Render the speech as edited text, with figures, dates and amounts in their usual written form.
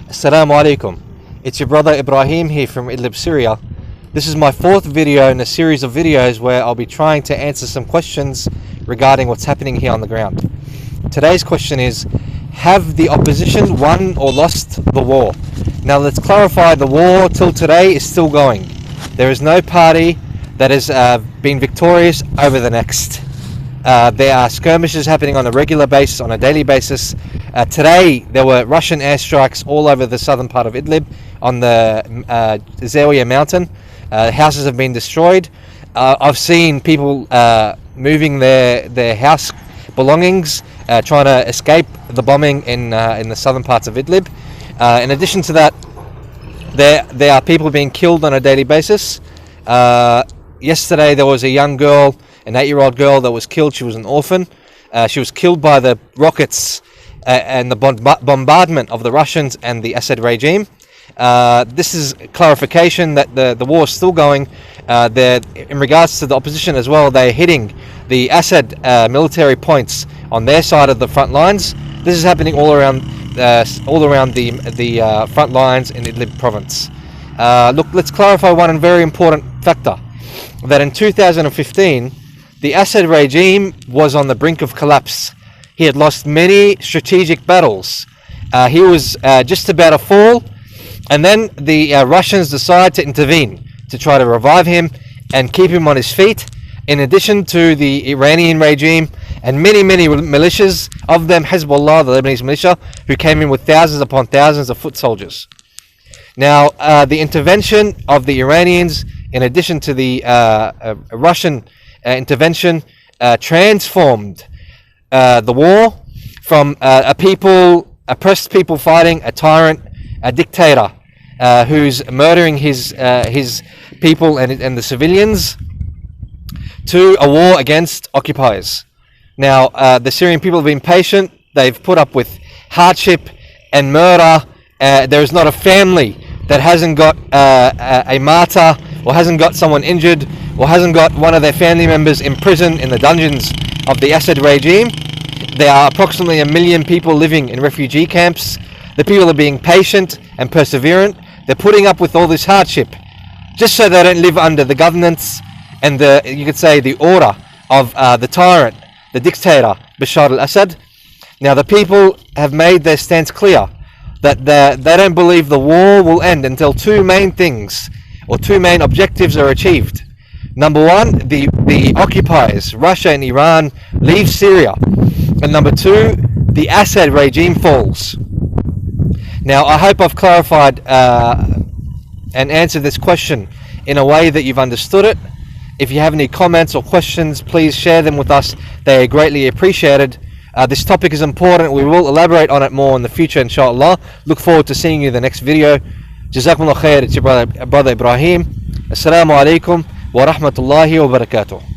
Assalamu alaikum. It's your brother Ibrahim here from Idlib, Syria. This is my fourth video in a series of videos where I'll be trying to answer some questions regarding what's happening here on the ground. Today's question is, have the opposition won or lost the war? Now let's clarify, the war till today is still going. There is no party that has been victorious over the next. There are skirmishes happening on a regular basis, on a daily basis. Today there were Russian airstrikes all over the southern part of Idlib on the Syria mountain. Houses have been destroyed. I've seen people moving their house belongings, trying to escape the bombing in the southern parts of Idlib. In addition to that, there are people being killed on a daily basis. Yesterday there was a young girl, an 8-year-old girl that was killed. She was an orphan. She was killed by the rockets and the bombardment of the Russians and the Assad regime. This is clarification that the war is still going. In regards to the opposition as well, they're hitting the Assad military points on their side of the front lines. This is happening all around the front lines in Idlib province. Look, let's clarify one very important factor, that in 2015 the Assad regime was on the brink of collapse. He had lost many strategic battles. He was just about to fall, and then the Russians decided to intervene to try to revive him and keep him on his feet, in addition to the Iranian regime and many militias, of them Hezbollah, the Lebanese militia, who came in with thousands upon thousands of foot soldiers. Now, the intervention of the Iranians, in addition to the Russian intervention, transformed the war from oppressed people fighting a tyrant, a dictator who's murdering his people and the civilians, to a war against occupiers. Now, the Syrian people have been patient. They've put up with hardship and murder. There is not a family that hasn't got a martyr, or hasn't got someone injured, or hasn't got one of their family members in prison in the dungeons of the Assad regime. There are approximately 1 million people living in refugee camps. The people are being patient and perseverant. They're putting up with all this hardship just so they don't live under the governance and you could say the order of the tyrant, the dictator Bashar al-Assad. Now the people have made their stance clear, that they don't believe the war will end until two main things, or two main objectives, are achieved. Number one, the occupiers, Russia and Iran, leave Syria. And number two, the Assad regime falls. Now, I hope I've clarified and answered this question in a way that you've understood it. If you have any comments or questions, please share them with us. They are greatly appreciated. This topic is important. We will elaborate on it more in the future, inshallah. Look forward to seeing you in the next video. Jazakumullah khair. It's your brother Ibrahim. Assalamu alaikum wa rahmatullahi wa barakatuh.